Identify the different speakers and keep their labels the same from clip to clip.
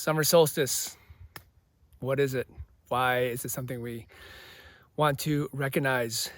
Speaker 1: Summer solstice. What is it? Why is it something we want to recognize?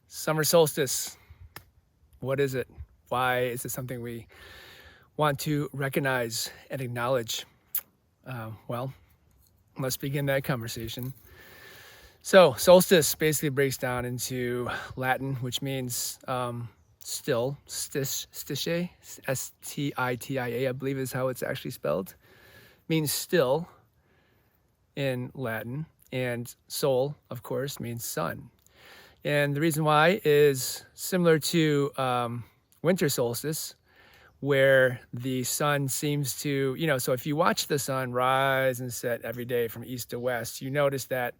Speaker 1: Summer solstice. What is it? Why is it something we want to recognize and acknowledge? Well, let's begin that conversation. So solstice basically breaks down into Latin, which means still, stitia, S-T-I-T-I-A, I believe is how it's actually spelled. Means still in Latin, and sol, of course, means sun. And the reason why is similar to winter solstice, where the sun seems to, so if you watch the sun rise and set every day from east to west, you notice that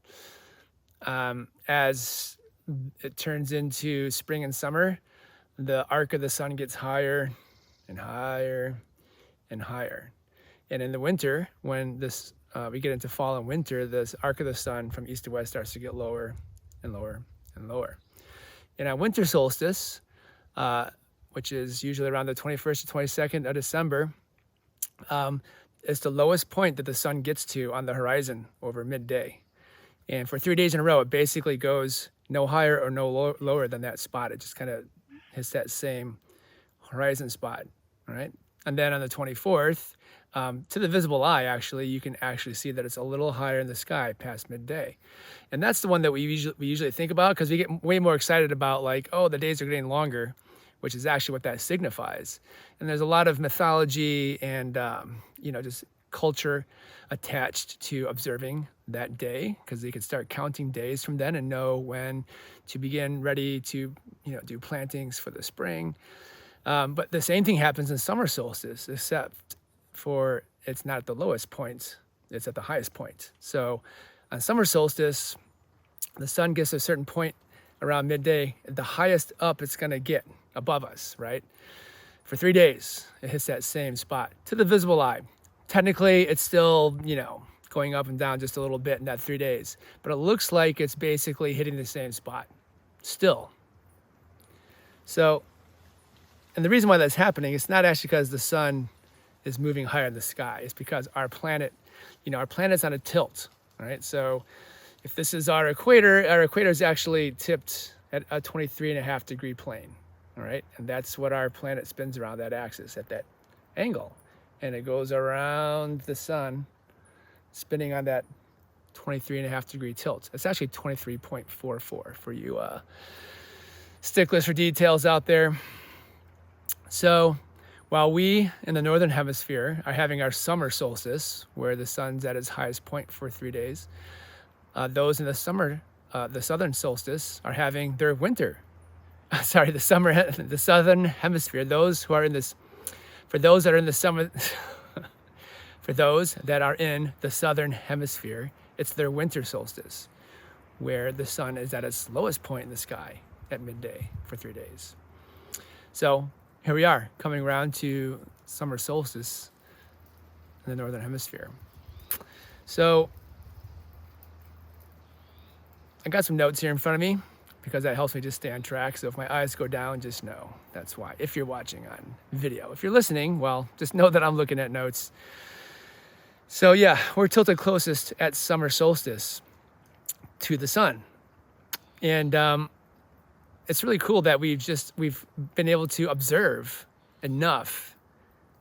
Speaker 1: as it turns into spring and summer, the arc of the sun gets higher and higher and higher. And in the winter, when we get into fall and winter, this arc of the sun from east to west starts to get lower and lower and lower. And on winter solstice, which is usually around the 21st to 22nd of December, it's the lowest point that the sun gets to on the horizon over midday. And for 3 days in a row, it basically goes no higher or no lower than that spot. It just kind of hits that same horizon spot, all right? And then on the 24th, to the visible eye, actually, you can actually see that it's a little higher in the sky past midday. And that's the one that we usually think about, because we get way more excited about, like, oh, the days are getting longer, which is actually what that signifies. And there's a lot of mythology and, just culture attached to observing that day, because they could start counting days from then and know when to begin ready to, do plantings for the spring. But the same thing happens in summer solstice, except for it's not at the lowest point, it's at the highest point. So on summer solstice, the sun gets to a certain point around midday, the highest up it's gonna get above us, right? For 3 days, it hits that same spot to the visible eye. Technically, it's still, going up and down just a little bit in that 3 days, but it looks like it's basically hitting the same spot still. So, and the reason why that's happening, it's not actually because the sun is moving higher in the sky. It's because our planet, our planet's on a tilt, all right? So if this is our equator is actually tipped at a 23.5 degree plane, all right? And that's what our planet spins around, that axis at that angle. And it goes around the sun, spinning on that 23.5 degree tilt. It's actually 23.44 for you sticklers for details out there. So while we in the northern hemisphere are having our summer solstice, where the sun's at its highest point for 3 days, those in the southern solstice are having their winter. The southern hemisphere. Those who are in this, for those that are in the summer, for those that are in the southern hemisphere, it's their winter solstice, where the sun is at its lowest point in the sky at midday for 3 days. So here we are, coming around to summer solstice in the northern hemisphere. So I got some notes here in front of me, because that helps me just stay on track. So if my eyes go down, just know that's why. If you're watching on video. If you're listening, well, just know that I'm looking at notes. So yeah, we're tilted closest at summer solstice to the sun. And it's really cool that we've been able to observe enough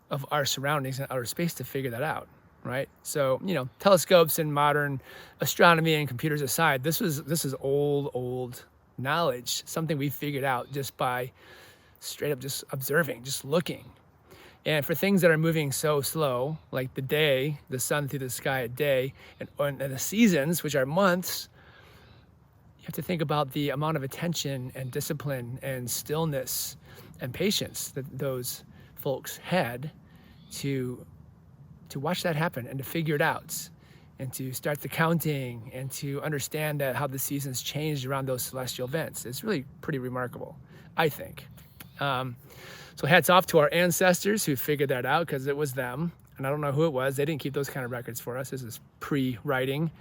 Speaker 1: of our surroundings and outer space to figure that out, right? So, telescopes and modern astronomy and computers aside, this is old knowledge, something we figured out just by straight up just observing, just looking. And for things that are moving so slow, like the day, the sun through the sky at day, and the seasons, which are months, you have to think about the amount of attention and discipline and stillness and patience that those folks had to watch that happen and to figure it out and to start the counting and to understand that how the seasons changed around those celestial events. It's really pretty remarkable, I think. So hats off to our ancestors who figured that out, because it was them. And I don't know who it was. They didn't keep those kind of records for us. This is pre-writing.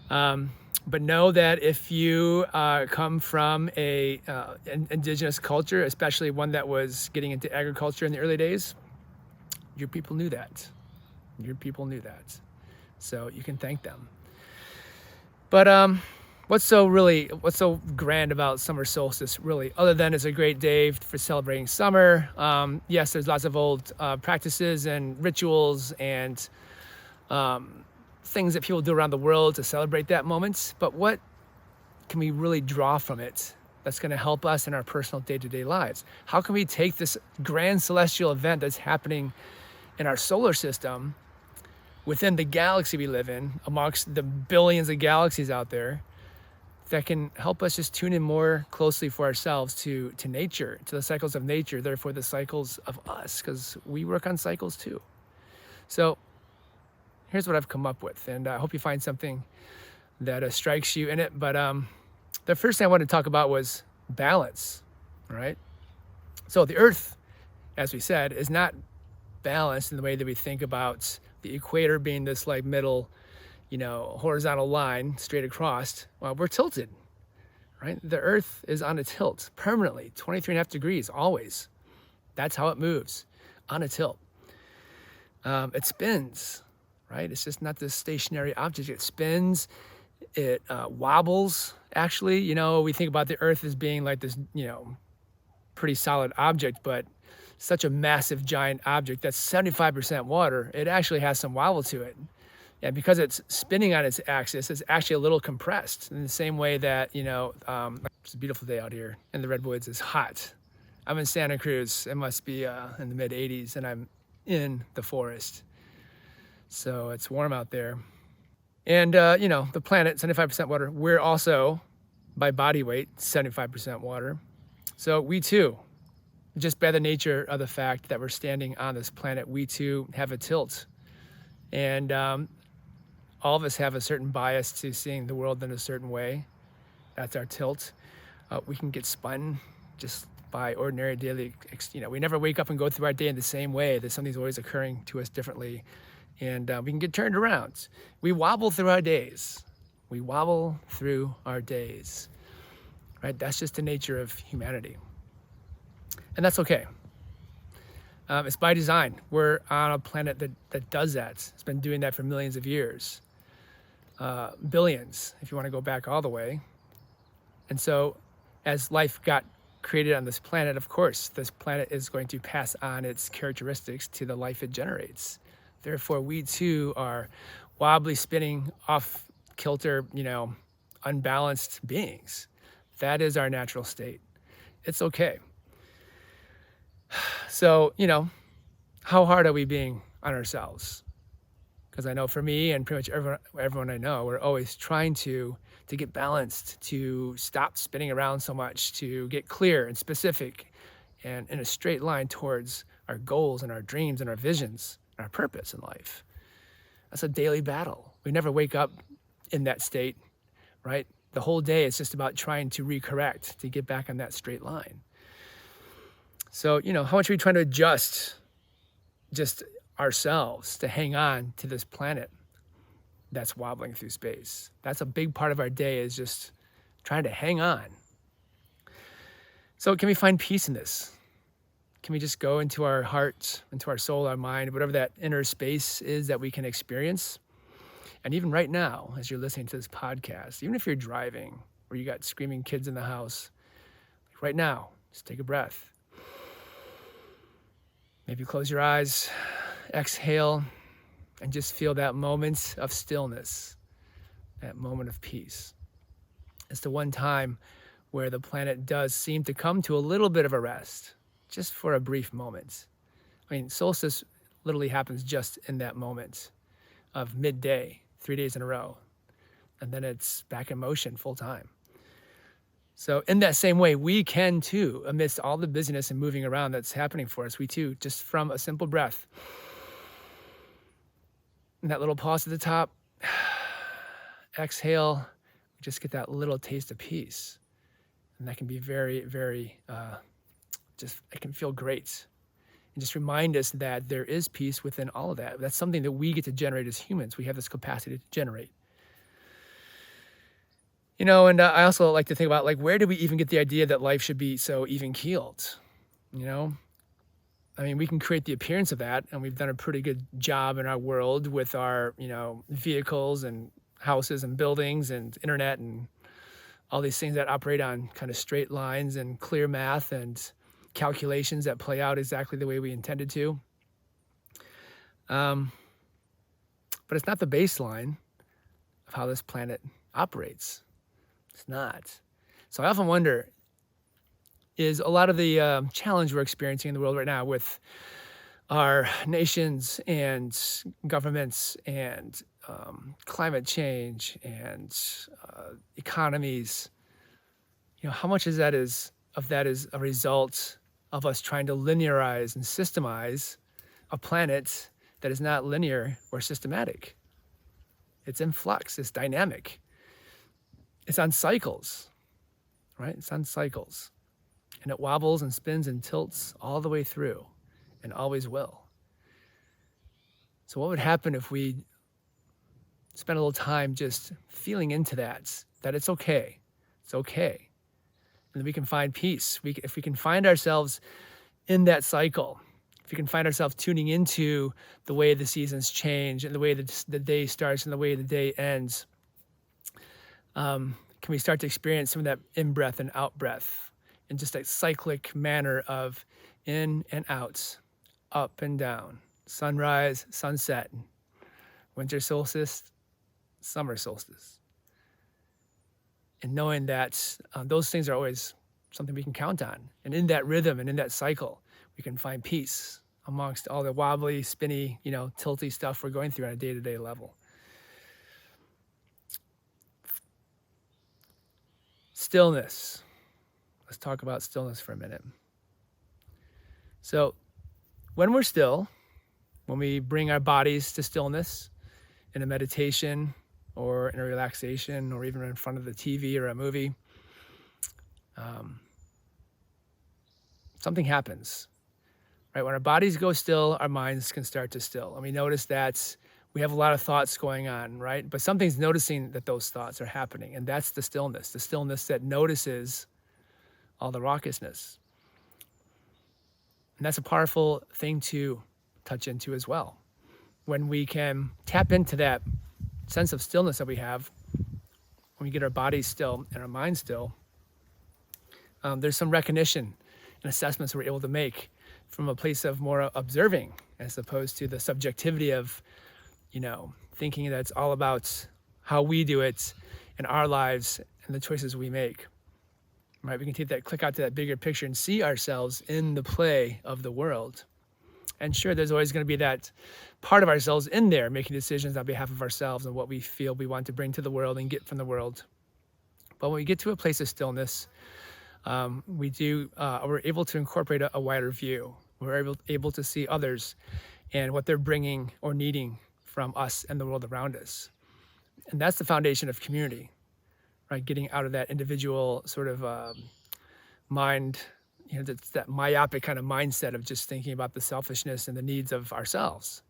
Speaker 1: But know that if you come from an indigenous culture, especially one that was getting into agriculture in the early days, your people knew that. Your people knew that. So you can thank them. But what's so grand about summer solstice, really, other than it's a great day for celebrating summer? Yes, there's lots of old practices and rituals and things that people do around the world to celebrate that moment. But what can we really draw from it that's going to help us in our personal day-to-day lives? How can we take this grand celestial event that's happening in our solar system, within the galaxy we live in, amongst the billions of galaxies out there, that can help us just tune in more closely for ourselves to nature, to the cycles of nature, therefore the cycles of us, because we work on cycles too. So here's what I've come up with, and I hope you find something that strikes you in it. But the first thing I wanted to talk about was balance, right? So the Earth, as we said, is not balanced in the way that we think about the equator being this like middle, horizontal line straight across. Well, we're tilted, right? The Earth is on a tilt permanently, 23.5 degrees, always. That's how it moves, on a tilt. It spins, right? It's just not this stationary object. It spins, it wobbles. Actually, we think about the Earth as being like this, pretty solid object, but such a massive, giant object that's 75% water, it actually has some wobble to it. And because it's spinning on its axis, it's actually a little compressed in the same way that, it's a beautiful day out here in the Redwoods. It's hot. I'm in Santa Cruz. It must be in the mid 80s, and I'm in the forest. So it's warm out there. And, the planet, 75% water. We're also, by body weight, 75% water. So we too, just by the nature of the fact that we're standing on this planet, we too have a tilt. And all of us have a certain bias to seeing the world in a certain way. That's our tilt. We can get spun just by ordinary daily, we never wake up and go through our day in the same way. There's something's always occurring to us differently. And we can get turned around. We wobble through our days. We wobble through our days, right? That's just the nature of humanity. And that's okay. It's by design. We're on a planet that does that. It's been doing that for millions of years. Billions, if you want to go back all the way. And so as life got created on this planet, of course, this planet is going to pass on its characteristics to the life it generates. Therefore, we too are wobbly, spinning, off kilter, unbalanced beings. That is our natural state. It's okay. So, how hard are we being on ourselves? Because I know for me and pretty much everyone I know, we're always trying to get balanced, to stop spinning around so much, to get clear and specific and in a straight line towards our goals and our dreams and our visions, and our purpose in life. That's a daily battle. We never wake up in that state, right? The whole day is just about trying to recorrect, to get back on that straight line. So, how much are we trying to adjust just ourselves to hang on to this planet that's wobbling through space? That's a big part of our day, is just trying to hang on. So can we find peace in this? Can we just go into our heart, into our soul, our mind, whatever that inner space is that we can experience? And even right now, as you're listening to this podcast, even if you're driving or you got screaming kids in the house, right now, just take a breath. Maybe close your eyes, exhale, and just feel that moment of stillness, that moment of peace. It's the one time where the planet does seem to come to a little bit of a rest, just for a brief moment. Solstice literally happens just in that moment of midday, 3 days in a row, and then it's back in motion full time. So in that same way, we can too, amidst all the busyness and moving around that's happening for us, we too, just from a simple breath, And that little pause at the top, exhale, we just get that little taste of peace. And that can be very, very, it can feel great. And just remind us that there is peace within all of that. That's something that we get to generate as humans. We have this capacity to generate. And I also like to think about, like, where do we even get the idea that life should be so even-keeled? I mean, we can create the appearance of that, and we've done a pretty good job in our world with our, vehicles and houses and buildings and internet and all these things that operate on kind of straight lines and clear math and calculations that play out exactly the way we intended to. But it's not the baseline of how this planet operates. It's not. So I often wonder, is a lot of the challenge we're experiencing in the world right now with our nations and governments and climate change and economies, how much of that is a result of us trying to linearize and systemize a planet that is not linear or systematic. It's in flux, it's dynamic. It's on cycles, right? It's on cycles. And it wobbles and spins and tilts all the way through and always will. So what would happen if we spent a little time just feeling into that it's okay. It's okay. And we can find peace. If we can find ourselves in that cycle, if we can find ourselves tuning into the way the seasons change and the way the day starts and the way the day ends, can we start to experience some of that in-breath and out-breath in just a cyclic manner of in and out, up and down, sunrise, sunset, winter solstice, summer solstice. And knowing that those things are always something we can count on. And in that rhythm and in that cycle, we can find peace amongst all the wobbly, spinny, tilty stuff we're going through on a day-to-day level. Stillness. Let's talk about stillness for a minute. So when we're still, when we bring our bodies to stillness in a meditation or in a relaxation or even in front of the TV or a movie, something happens, right? When our bodies go still, our minds can start to still. And we notice that we have a lot of thoughts going on, right? But something's noticing that those thoughts are happening. And that's the stillness that notices all the raucousness. And that's a powerful thing to touch into as well. When we can tap into that sense of stillness that we have, when we get our bodies still and our minds still, there's some recognition and assessments we're able to make from a place of more observing as opposed to the subjectivity of, thinking that it's all about how we do it in our lives and the choices we make. Right? We can click out to that bigger picture and see ourselves in the play of the world. And sure, there's always going to be that part of ourselves in there making decisions on behalf of ourselves and what we feel we want to bring to the world and get from the world. But when we get to a place of stillness, we're able to incorporate a wider view. We're able to see others and what they're bringing or needing from us and the world around us. And that's the foundation of community, right? Getting out of that individual sort of mind, that myopic kind of mindset of just thinking about the selfishness and the needs of ourselves.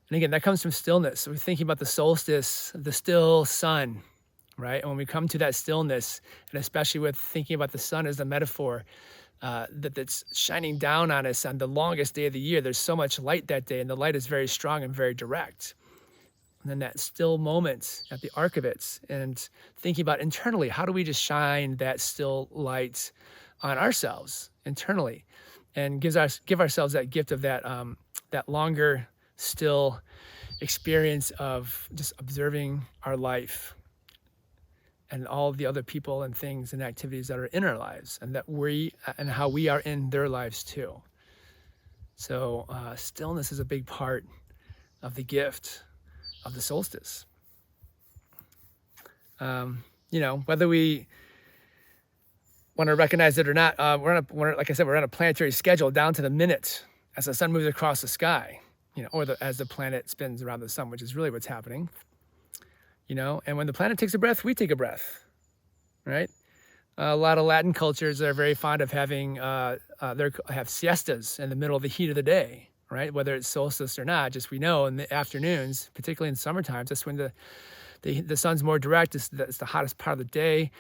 Speaker 1: And again, that comes from stillness. So we're thinking about the solstice, the still sun, right? And when we come to that stillness, and especially with thinking about the sun as a metaphor, that's shining down on us on the longest day of the year, there's so much light that day, and the light is very strong and very direct. And then that still moment at the arc of it, and thinking about internally, how do we just shine that still light on ourselves internally, and give ourselves that gift of that longer still experience of just observing our life and all of the other people and things and activities that are in our lives, and and how we are in their lives too. So stillness is a big part of the gift of the solstice. Whether we want to recognize it or not, like I said, we're on a planetary schedule down to the minute as the sun moves across the sky. or as the planet spins around the sun, which is really what's happening. And when the planet takes a breath, we take a breath, right? A lot of Latin cultures are very fond of having have siestas in the middle of the heat of the day, right? Whether it's solstice or not, just we know in the afternoons, particularly in summer times, that's when the sun's more direct. It's the hottest part of the day.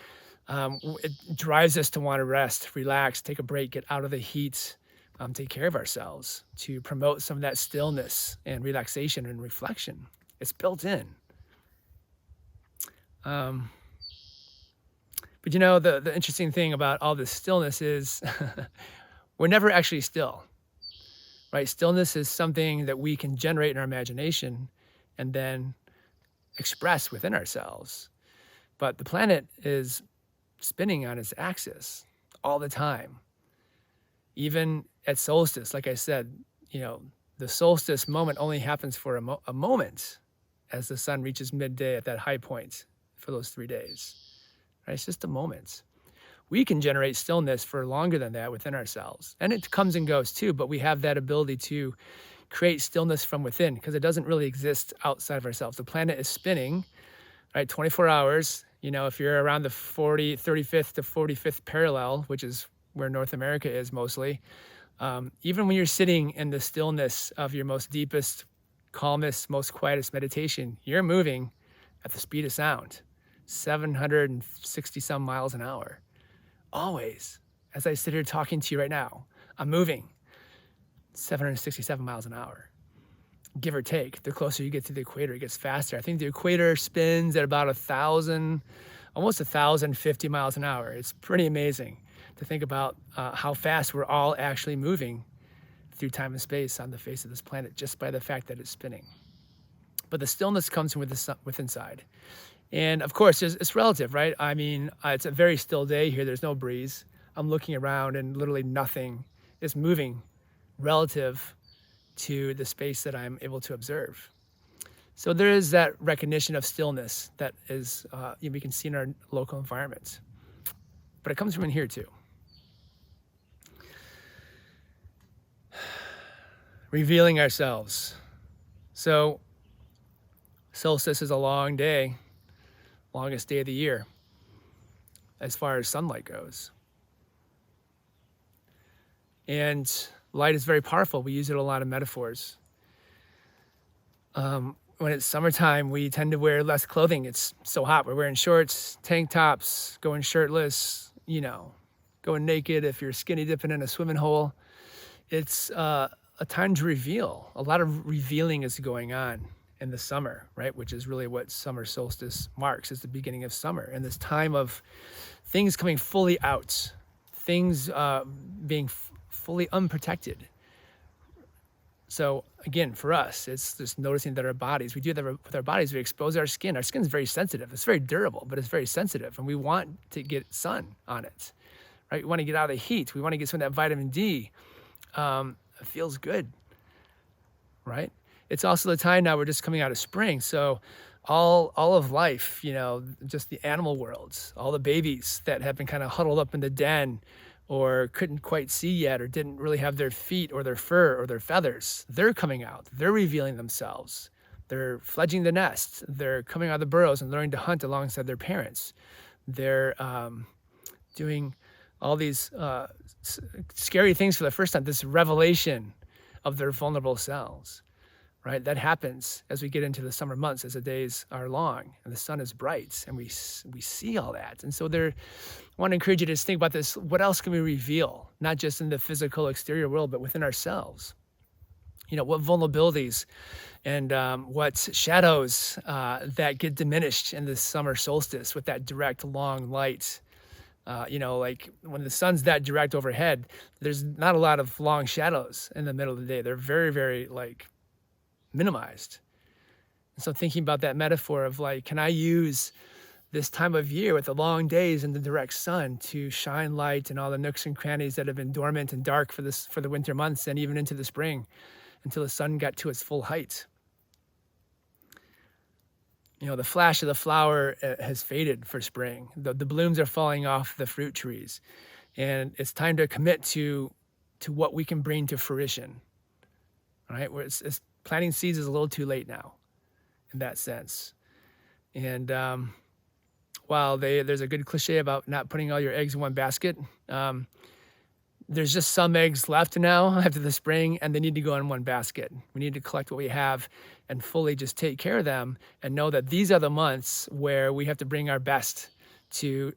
Speaker 1: It drives us to want to rest, relax, take a break, get out of the heat, take care of ourselves, to promote some of that stillness and relaxation and reflection. It's built in. But the interesting thing about all this stillness is we're never actually still, right? Stillness is something that we can generate in our imagination and then express within ourselves. But the planet is spinning on its axis all the time. Even at solstice, like I said, the solstice moment only happens for a moment as the sun reaches midday at that high point for those 3 days. Right? It's just a moment. We can generate stillness for longer than that within ourselves. And it comes and goes too, but we have that ability to create stillness from within because it doesn't really exist outside of ourselves. The planet is spinning, right? 24 hours. If you're around the 35th to 45th parallel, which is where North America is mostly, even when you're sitting in the stillness of your most deepest, calmest, most quietest meditation, you're moving at the speed of sound. 760 some miles an hour. Always. As I sit here talking to you right now, I'm moving 767 miles an hour, give or take. The closer you get to the equator, it gets faster. I think the equator spins at about almost 1,050 miles an hour. It's pretty amazing to think about how fast we're all actually moving through time and space on the face of this planet just by the fact that it's spinning. But the stillness comes from within inside. And of course, it's relative, right? I mean, it's a very still day here. There's no breeze. I'm looking around and literally nothing is moving relative to the space that I'm able to observe. So there is that recognition of stillness that is we can see in our local environments. But it comes from in here too. Revealing ourselves. So solstice is a long day. Longest day of the year as far as sunlight goes. And light is very powerful. We use it in a lot of metaphors. When it's summertime, we tend to wear less clothing. It's so hot. We're wearing shorts, tank tops, going shirtless, going naked if you're skinny dipping in a swimming hole. It's a time to reveal. A lot of revealing is going on in the summer, right? Which is really what summer solstice marks. It's the beginning of summer and this time of things coming fully out, things being fully unprotected. So again, for us, it's just noticing that our bodies, we do that with our bodies, we expose our skin. Our skin is very sensitive. It's very durable, but it's very sensitive. And we want to get sun on it, right? We want to get out of the heat. We want to get some of that vitamin D. It feels good, right? It's also the time now we're just coming out of spring. So all of life, just the animal worlds, all the babies that have been kind of huddled up in the den or couldn't quite see yet or didn't really have their feet or their fur or their feathers, they're coming out. They're revealing themselves. They're fledging the nest. They're coming out of the burrows and learning to hunt alongside their parents. They're doing all these scary things for the first time, this revelation of their vulnerable selves. Right? That happens as we get into the summer months, as the days are long and the sun is bright and we see all that. And so I want to encourage you to just think about this. What else can we reveal? Not just in the physical exterior world, but within ourselves. What vulnerabilities and what shadows that get diminished in the summer solstice with that direct long light. Like when the sun's that direct overhead, there's not a lot of long shadows in the middle of the day. They're very, very minimized. And so thinking about that metaphor of can I use this time of year with the long days and the direct sun to shine light in all the nooks and crannies that have been dormant and dark for the winter months and even into the spring until the sun got to its full height. The flash of the flower has faded for spring. The blooms are falling off the fruit trees. And it's time to commit to what we can bring to fruition. Right? Where it's planting seeds is a little too late now in that sense. And while there's a good cliche about not putting all your eggs in one basket, there's just some eggs left now after the spring, and they need to go in one basket. We need to collect what we have and fully just take care of them and know that these are the months where we have to bring our best to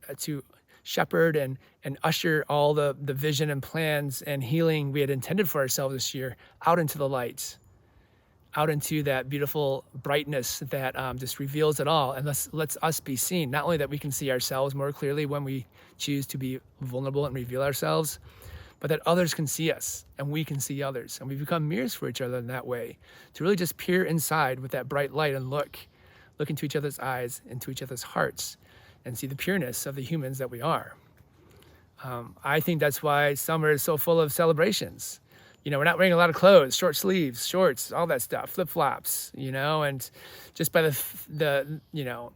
Speaker 1: shepherd and usher all the vision and plans and healing we had intended for ourselves this year out into the light, out into that beautiful brightness that just reveals it all and lets us be seen. Not only that we can see ourselves more clearly when we choose to be vulnerable and reveal ourselves, but that others can see us and we can see others. And we become mirrors for each other in that way, to really just peer inside with that bright light and look into each other's eyes, into each other's hearts, and see the pureness of the humans that we are. I think that's why summer is so full of celebrations. You know, we're not wearing a lot of clothes, short sleeves, shorts, all that stuff, flip-flops, you know, and just by the you know,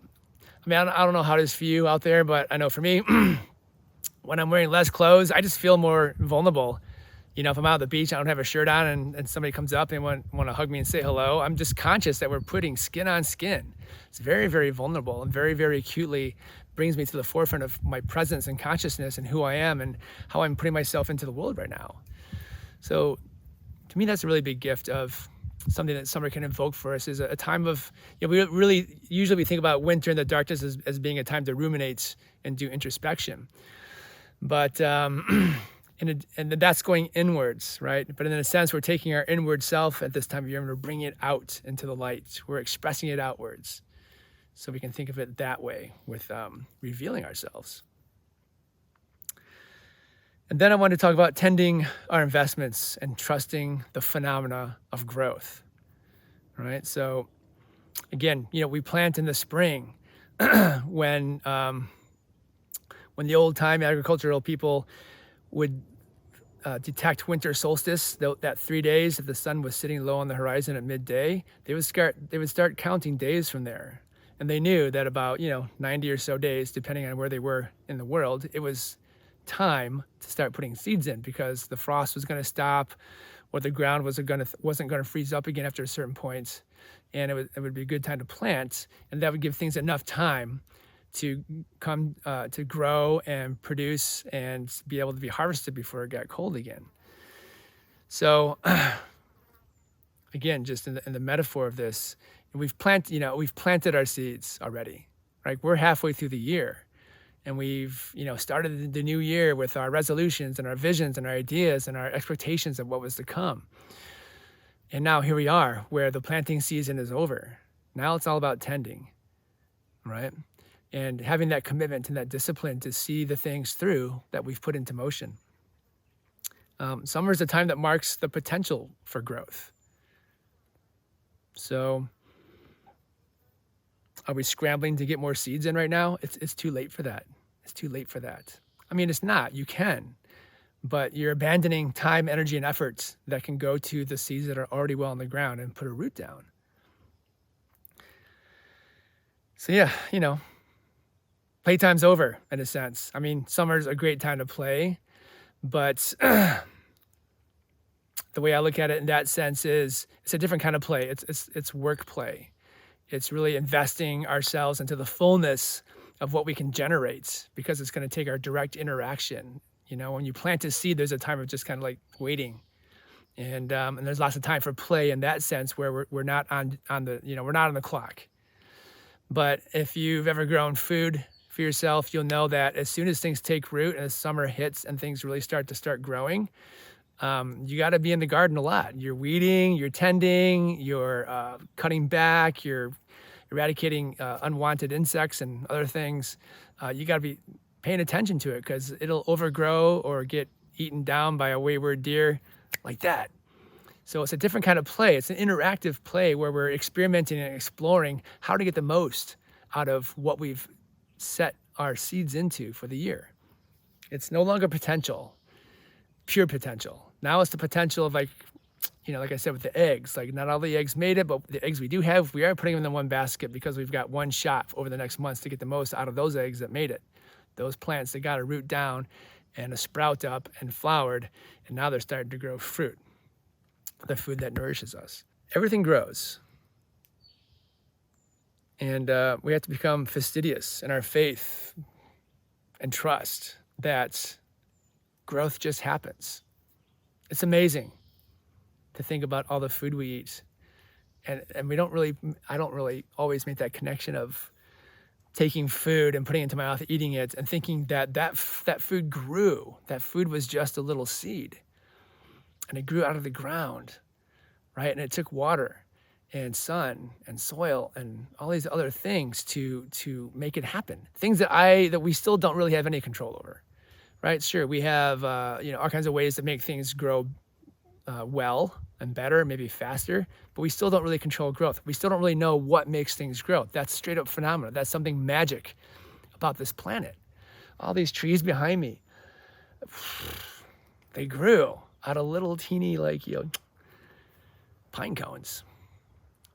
Speaker 1: I mean, I don't know how it is for you out there, but I know for me, when I'm wearing less clothes, I just feel more vulnerable. You know, if I'm out at the beach, I don't have a shirt on and somebody comes up and want to hug me and say hello, I'm just conscious that we're putting skin on skin. It's very, very vulnerable and very, very acutely brings me to the forefront of my presence and consciousness and who I am and how I'm putting myself into the world right now. So to me, that's a really big gift of something that summer can invoke for us, is a time of, you know, we think about winter and the darkness as being a time to ruminate and do introspection. But and that's going inwards, right? But in a sense, we're taking our inward self at this time of year and we're bringing it out into the light. We're expressing it outwards. So we can think of it that way with revealing ourselves. And then I want to talk about tending our investments and trusting the phenomena of growth, right? So again, you know, we plant in the spring when the old time agricultural people would detect winter solstice, that 3 days if the sun was sitting low on the horizon at midday, they would start counting days from there. And they knew that about, 90 or so days, depending on where they were in the world, it was time to start putting seeds in, because the frost was going to stop, or the ground wasn't going to freeze up again after a certain point, and it would be a good time to plant, and that would give things enough time to come to grow and produce and be able to be harvested before it got cold again. So again, just in the metaphor of this, we've planted our seeds already, right? We're halfway through the year, and we've started the new year with our resolutions and our visions and our ideas and our expectations of what was to come. And now here we are, where the planting season is over. Now it's all about tending, right? And having that commitment and that discipline to see the things through that we've put into motion. Summer is a time that marks the potential for growth. So are we scrambling to get more seeds in right now? It's too late for that. It's too late for that. I mean, it's not. You can. But you're abandoning time, energy, and efforts that can go to the seeds that are already well in the ground and put a root down. So yeah, playtime's over in a sense. I mean, summer's a great time to play, but the way I look at it in that sense is it's a different kind of play. It's work play. It's really investing ourselves into the fullness of what we can generate, because it's going to take our direct interaction. When you plant a seed, there's a time of just kind of like waiting, and there's lots of time for play in that sense, where we're not on the clock. But if you've ever grown food for yourself, you'll know that as soon as things take root and as summer hits and things really start growing, you got to be in the garden a lot. You're weeding, you're tending, you're cutting back, you're eradicating unwanted insects and other things. You got to be paying attention to it, because it'll overgrow or get eaten down by a wayward deer like that. So it's a different kind of play. It's an interactive play where we're experimenting and exploring how to get the most out of what we've set our seeds into for the year. It's no longer potential, pure potential. Now it's the potential of, like I said, with the eggs. Like, not all the eggs made it, but the eggs we do have, we are putting them in one basket, because we've got one shot over the next months to get the most out of those eggs that made it. Those plants that got a root down and a sprout up and flowered, and now they're starting to grow fruit, the food that nourishes us. everything grows. And we have to become fastidious in our faith and trust that growth just happens. It's amazing to think about all the food we eat. And I don't really always make that connection of taking food and putting it into my mouth, eating it, and thinking that food grew. That food was just a little seed. And it grew out of the ground, right? And it took water and sun and soil and all these other things to make it happen. Things that we still don't really have any control over, right? Sure, we have all kinds of ways to make things grow well and better, maybe faster, but we still don't really control growth. We still don't really know what makes things grow. That's straight up phenomena. That's something magic about this planet. All these trees behind me, they grew out of little teeny pine cones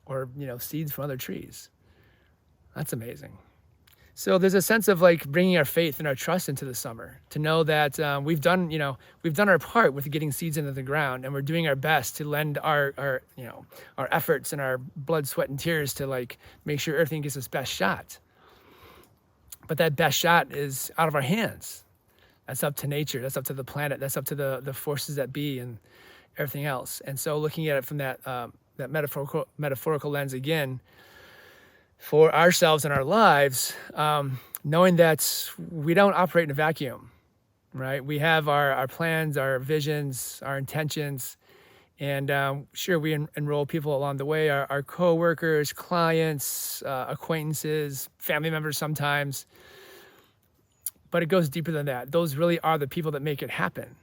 Speaker 1: or seeds from other trees. That's amazing. So there's a sense of bringing our faith and our trust into the summer, to know that we've done our part with getting seeds into the ground, and we're doing our best to lend our efforts and our blood, sweat, and tears to make sure everything gets its best shot. But that best shot is out of our hands. That's up to nature. That's up to the planet. That's up to the forces that be and everything else. And so looking at it from that metaphorical lens again, for ourselves and our lives, knowing that we don't operate in a vacuum, right? We have our plans, our visions, our intentions, and sure, we enroll people along the way, our co-workers, clients, acquaintances, family members sometimes, but it goes deeper than that. Those really are the people that make it happen,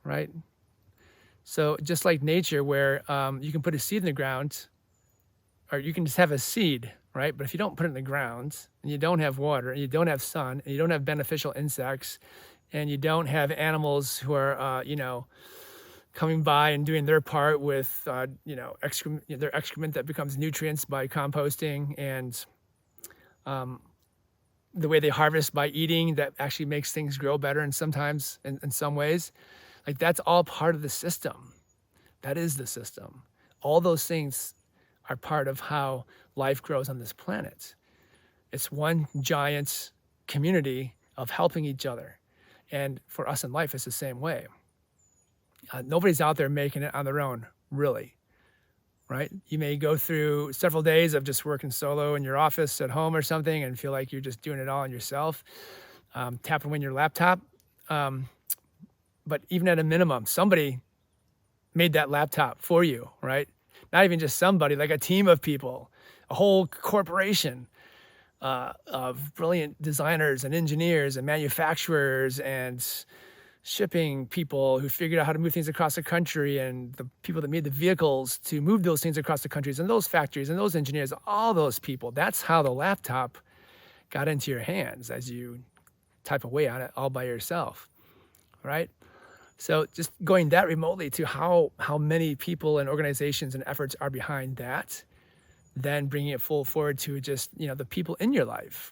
Speaker 1: right? So just like nature, where you can put a seed in the ground, or you can just have a seed, right? But if you don't put it in the ground, and you don't have water, and you don't have sun, and you don't have beneficial insects, and you don't have animals who are, coming by and doing their part with, their excrement that becomes nutrients by composting, and the way they harvest by eating that actually makes things grow better, and sometimes in some ways, that's all part of the system. That is the system. All those things are part of how life grows on this planet. It's one giant community of helping each other. And for us in life, it's the same way. Nobody's out there making it on their own, really, right? You may go through several days of just working solo in your office at home or something and feel like you're just doing it all on yourself, tapping away on your laptop. But even at a minimum, somebody made that laptop for you, right? Not even just somebody, like a team of people, a whole corporation of brilliant designers and engineers and manufacturers and shipping people who figured out how to move things across the country, and the people that made the vehicles to move those things across the countries, and those factories and those engineers, all those people. That's how the laptop got into your hands as you type away on it all by yourself, right? So just going that remotely to how many people and organizations and efforts are behind that, then bringing it full forward to just, the people in your life,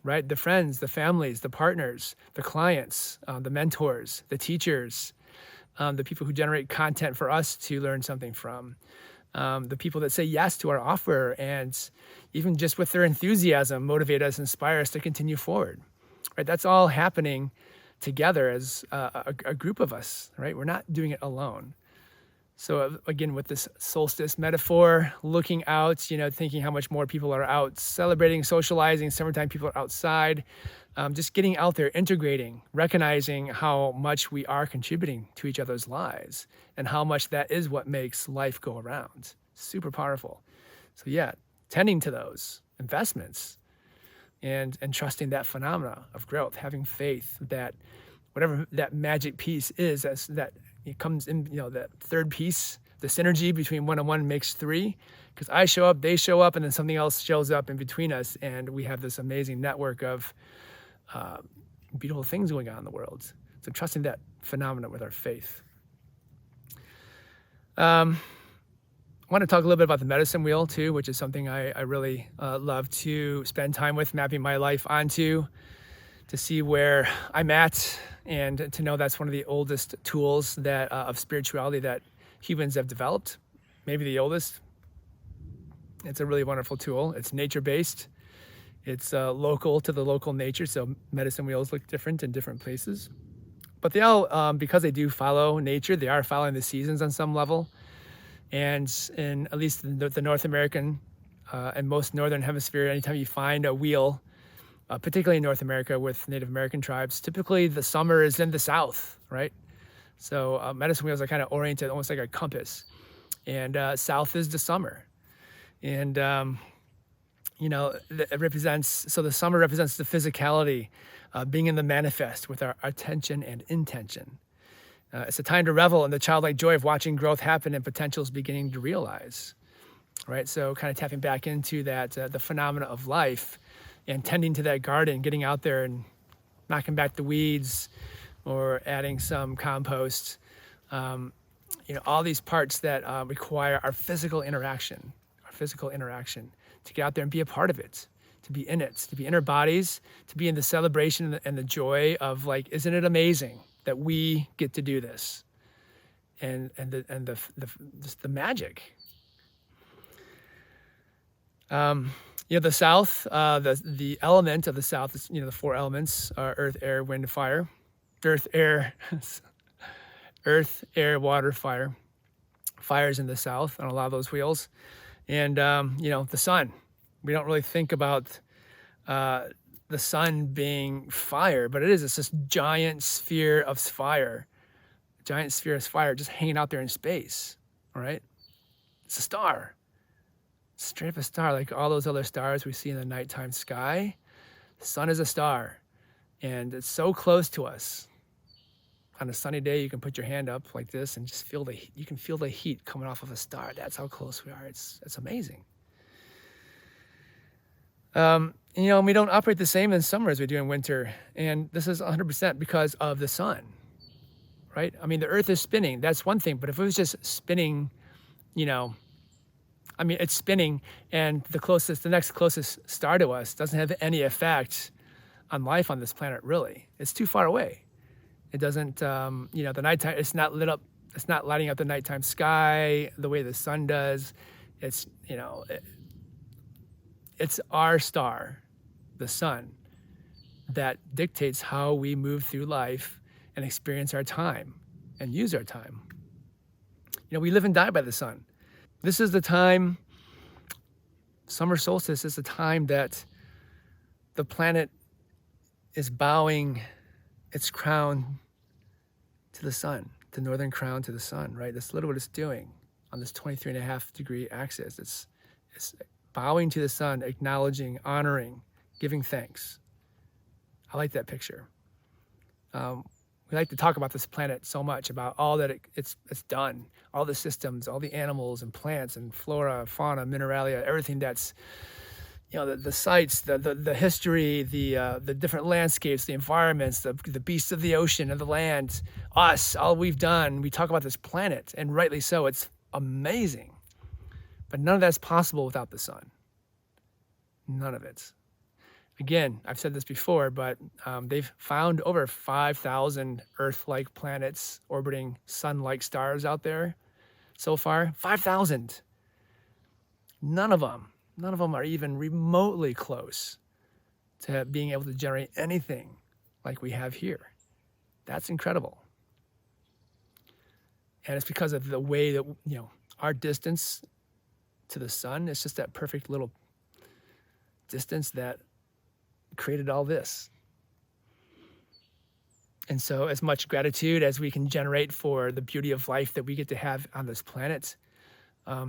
Speaker 1: right? The friends, the families, the partners, the clients, the mentors, the teachers, the people who generate content for us to learn something from, the people that say yes to our offer, and even just with their enthusiasm, motivate us, inspire us to continue forward, right? That's all happening together as a group of us, right? We're not doing it alone. So again, with this solstice metaphor, looking out, thinking how much more people are out celebrating, socializing, summertime people are outside, just getting out there, integrating, recognizing how much we are contributing to each other's lives and how much that is what makes life go around. Super powerful. So yeah, tending to those investments and trusting that phenomena of growth, having faith that whatever that magic piece is, that it comes in, that third piece, the synergy between one and one makes three, because I show up, they show up, and then something else shows up in between us, and we have this amazing network of beautiful things going on in the world. So trusting that phenomena with our faith. I want to talk a little bit about the medicine wheel too, which is something I really love to spend time with, mapping my life onto, to see where I'm at, and to know that's one of the oldest tools that of spirituality that humans have developed, maybe the oldest, It's a really wonderful tool. It's nature-based. It's local to the local nature, so medicine wheels look different in different places. But they all, because they do follow nature, they are following the seasons on some level. And in at least the North American and most Northern Hemisphere, anytime you find a wheel, particularly in North America with Native American tribes, typically the summer is in the south, right? So medicine wheels are kind of oriented almost like a compass. And south is the summer. And, it represents, so the summer represents the physicality, being in the manifest with our attention and intention. It's a time to revel in the childlike joy of watching growth happen and potentials beginning to realize, right? So kind of tapping back into that, the phenomena of life and tending to that garden, getting out there and knocking back the weeds or adding some compost. All these parts that require our physical interaction to get out there and be a part of it, to be in it, to be in our bodies, to be in the celebration and the joy of like, isn't it amazing that we get to do this, and the magic. The South, the element of the South is, the four elements are earth, air, wind, fire. Earth, air, water, fire. Fire's in the South on a lot of those wheels, and the sun. We don't really think about the sun being fire, but it is. It's this giant sphere of fire just hanging out there in space, all right? It's a star, straight up a star, like all those other stars we see in the nighttime sky. The sun is a star, and it's so close to us. On a sunny day, you can put your hand up like this and just you can feel the heat coming off of a star. That's how close we are. It's amazing. We don't operate the same in summer as we do in winter. And this is 100% because of the sun, right? I mean, the earth is spinning. That's one thing. But if it was just spinning, it's spinning and the next closest star to us doesn't have any effect on life on this planet, really. It's too far away. It doesn't, the nighttime, it's not lit up. It's not lighting up the nighttime sky the way the sun does. It's, it's our star, the sun, that dictates how we move through life and experience our time and use our time. We live and die by the sun. This is the time, summer solstice is the time that the planet is bowing its crown to the sun, the northern crown to the sun, right? That's literally what it's doing on this 23.5 degree axis. It's bowing to the sun, acknowledging, honoring, giving thanks. I like that picture. We like to talk about this planet so much, about all that it's done, all the systems, all the animals and plants and flora, fauna, mineralia, everything that's, the sites, the history, the different landscapes, the environments, the beasts of the ocean and the land, us, all we've done. We talk about this planet, and rightly so. It's amazing. But none of that's possible without the sun. None of it. Again, I've said this before, but they've found over 5,000 Earth-like planets orbiting sun-like stars out there so far. 5,000. None of them are even remotely close to being able to generate anything like we have here. That's incredible. And it's because of the way that, our distance to the sun, it's just that perfect little distance that created all this. And so as much gratitude as we can generate for the beauty of life that we get to have on this planet, I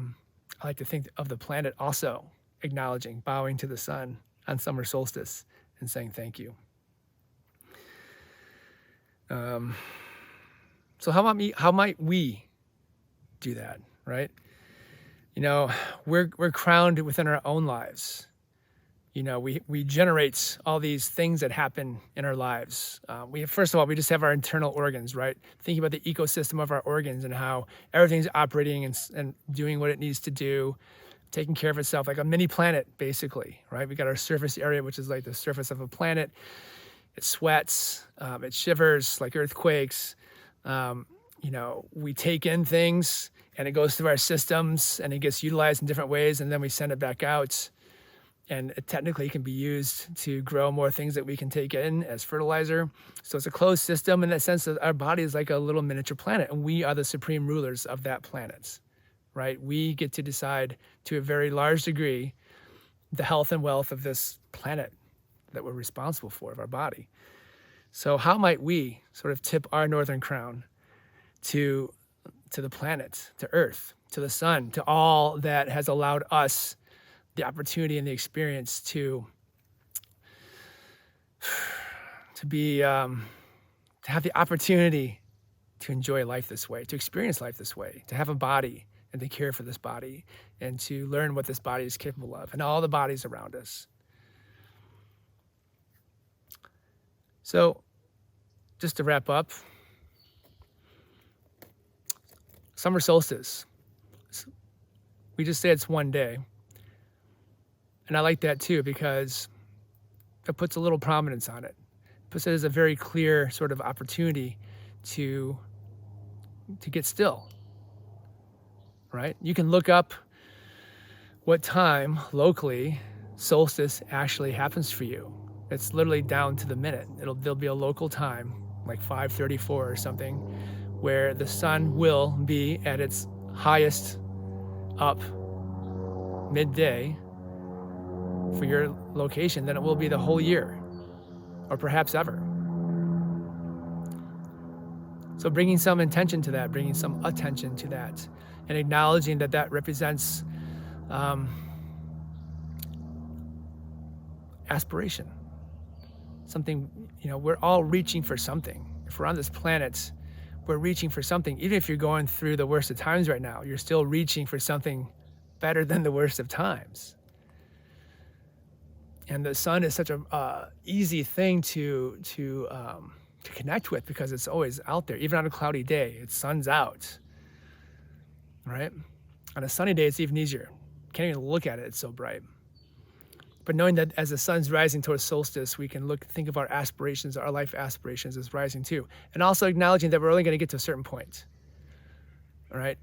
Speaker 1: like to think of the planet also acknowledging, bowing to the sun on summer solstice and saying thank you. So how might we do that, right? We're crowned within our own lives. We generate all these things that happen in our lives. First of all, we just have our internal organs, right? Thinking about the ecosystem of our organs and how everything's operating and doing what it needs to do, taking care of itself, like a mini planet, basically, right? We got our surface area, which is like the surface of a planet. It sweats, it shivers like earthquakes. We take in things and it goes through our systems and it gets utilized in different ways, and then we send it back out. And it technically can be used to grow more things that we can take in as fertilizer. So it's a closed system in that sense that our body is like a little miniature planet, and we are the supreme rulers of that planet, right? We get to decide to a very large degree the health and wealth of this planet that we're responsible for, of our body. So how might we sort of tip our northern crown to the planet, to Earth, to the sun, to all that has allowed us the opportunity and the experience to have the opportunity to enjoy life this way, to experience life this way, to have a body and to care for this body and to learn what this body is capable of and all the bodies around us. So just to wrap up, summer solstice, we just say it's one day. And I like that too, because it puts a little prominence on it. It puts it as a very clear sort of opportunity to get still, right? You can look up what time locally solstice actually happens for you. It's literally down to the minute. There'll be a local time, like 5:34 or something, where the sun will be at its highest up midday for your location than it will be the whole year, or perhaps ever. So bringing some intention to that, bringing some attention to that, and acknowledging that that represents aspiration. Something, we're all reaching for something. If we're on this planet, we're reaching for something. Even if you're going through the worst of times right now, you're still reaching for something better than the worst of times. And the sun is such a easy thing to connect with because it's always out there. Even on a cloudy day, it's sun's out, right? On a sunny day, it's even easier. Can't even look at it, it's so bright. But knowing that as the sun's rising towards solstice, we can think of our aspirations, our life aspirations as rising too. And also acknowledging that we're only going to get to a certain point, all right?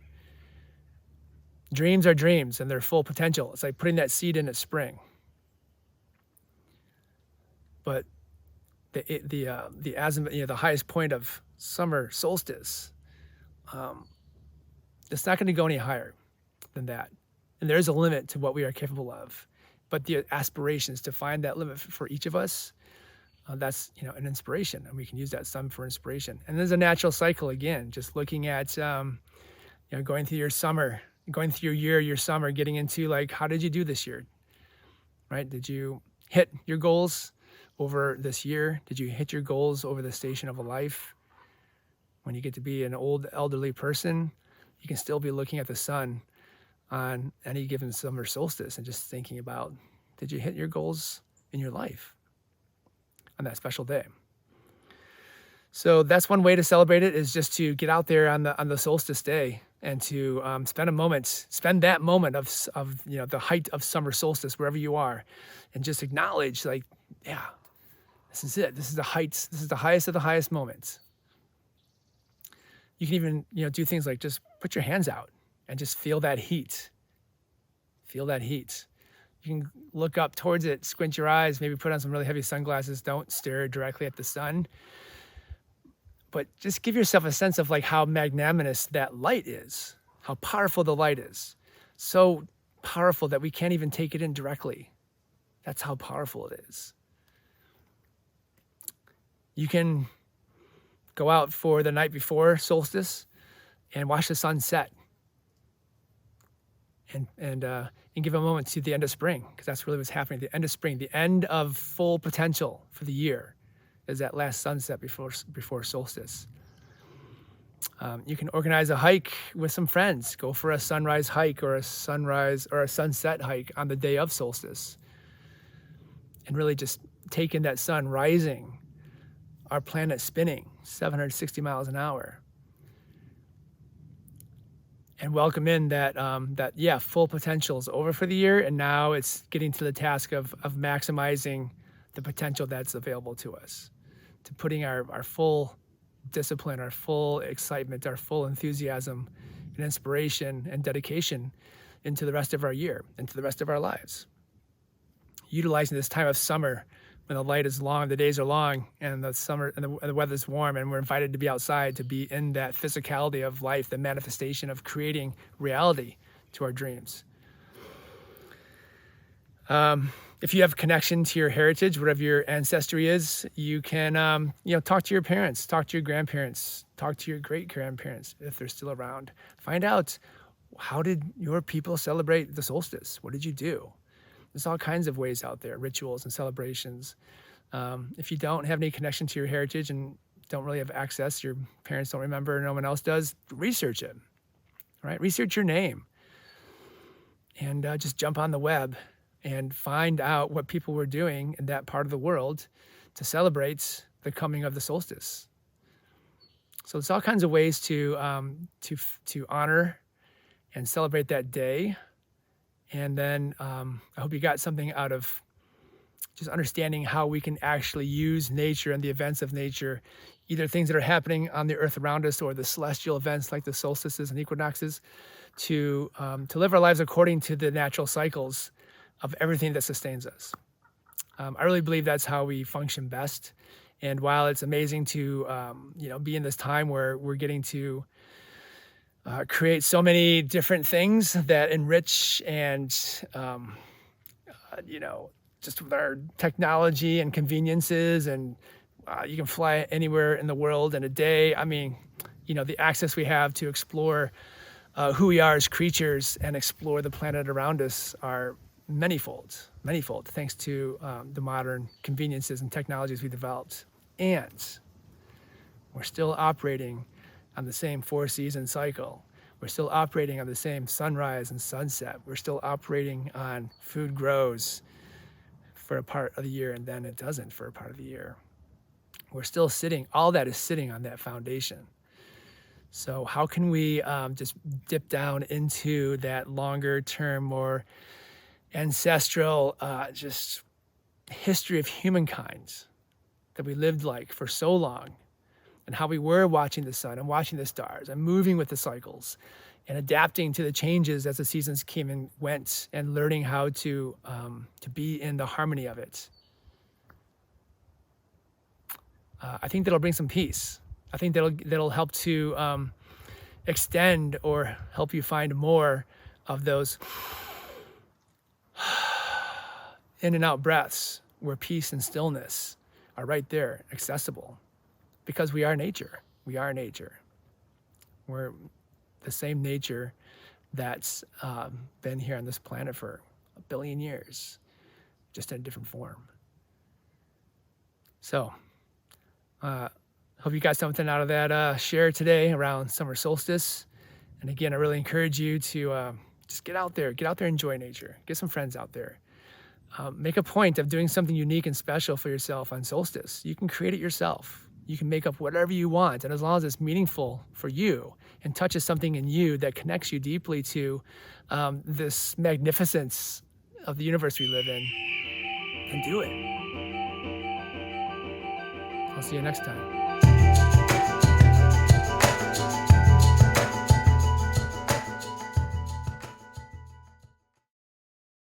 Speaker 1: Dreams are dreams and their full potential. It's like putting that seed in at spring. But the azimuth, the highest point of summer solstice, it's not going to go any higher than that. And there is a limit to what we are capable of. But the aspirations to find that limit for each of us, that's an inspiration, and we can use that sun for inspiration. And there's a natural cycle again, just looking at going through your summer, going through your year, your summer, getting into like, how did you do this year, right? Did you hit your goals over this year? Did you hit your goals over the station of a life? When you get to be an old elderly person, you can still be looking at the sun on any given summer solstice and just thinking about, did you hit your goals in your life on that special day? So that's one way to celebrate it, is just to get out there on the solstice day and to spend that moment of the height of summer solstice wherever you are, and just acknowledge, like, yeah, this is it. This is the heights. This is the highest of the highest moments. You can even do things like just put your hands out and just feel that heat. Feel that heat. You can look up towards it, squint your eyes, maybe put on some really heavy sunglasses. Don't stare directly at the sun. But just give yourself a sense of like how magnanimous that light is, how powerful the light is. So powerful that we can't even take it in directly. That's how powerful it is. You can go out for the night before solstice and watch the sun set. And give a moment to the end of spring, because that's really what's happening. The end of spring, the end of full potential for the year, is that last sunset before solstice. You can organize a hike with some friends. Go for a sunrise hike or a sunrise or a sunset hike on the day of solstice, and really just take in that sun rising, our planet spinning 760 miles an hour. And welcome in that full potential is over for the year, and now it's getting to the task of maximizing the potential that's available to us, to putting our full discipline, our full excitement, our full enthusiasm and inspiration and dedication into the rest of our year, into the rest of our lives. Utilizing this time of summer when the light is long, the days are long, and the summer and the weather's warm, and we're invited to be outside, to be in that physicality of life, the manifestation of creating reality to our dreams. If you have connection to your heritage, whatever your ancestry is, you can, talk to your parents, talk to your grandparents, talk to your great-grandparents if they're still around. Find out, how did your people celebrate the solstice? What did you do? There's all kinds of ways out there, rituals and celebrations. If you don't have any connection to your heritage and don't really have access, your parents don't remember, no one else does, research it, right? Research your name and just jump on the web and find out what people were doing in that part of the world to celebrate the coming of the solstice. So there's all kinds of ways to honor and celebrate that day. And then I hope you got something out of just understanding how we can actually use nature and the events of nature, either things that are happening on the earth around us or the celestial events like the solstices and equinoxes, to live our lives according to the natural cycles of everything that sustains us. I really believe that's how we function best. And while it's amazing to be in this time where we're getting to create so many different things that enrich and, just with our technology and conveniences, and you can fly anywhere in the world in a day. I mean, the access we have to explore who we are as creatures and explore the planet around us are manyfold, thanks to the modern conveniences and technologies we developed. And we're still operating on the same 4-season cycle. We're still operating on the same sunrise and sunset. We're still operating on food grows for a part of the year and then it doesn't for a part of the year. We're still all that is sitting on that foundation. So how can we just dip down into that longer term, more ancestral just history of humankind that we lived like for so long, and how we were watching the sun and watching the stars and moving with the cycles and adapting to the changes as the seasons came and went, and learning how to be in the harmony of it. I think that'll bring some peace. I think that'll help to extend or help you find more of those in and out breaths where peace and stillness are right there, accessible. Because we are nature. We are nature. We're the same nature that's been here on this planet for 1 billion years, just in a different form. So, hope you got something out of that share today around summer solstice. And again, I really encourage you to just get out there, enjoy nature, get some friends out there. Make a point of doing something unique and special for yourself on solstice. You can create it yourself. You can make up whatever you want, and as long as it's meaningful for you and touches something in you that connects you deeply to this magnificence of the universe we live in, then do it. I'll see you next time.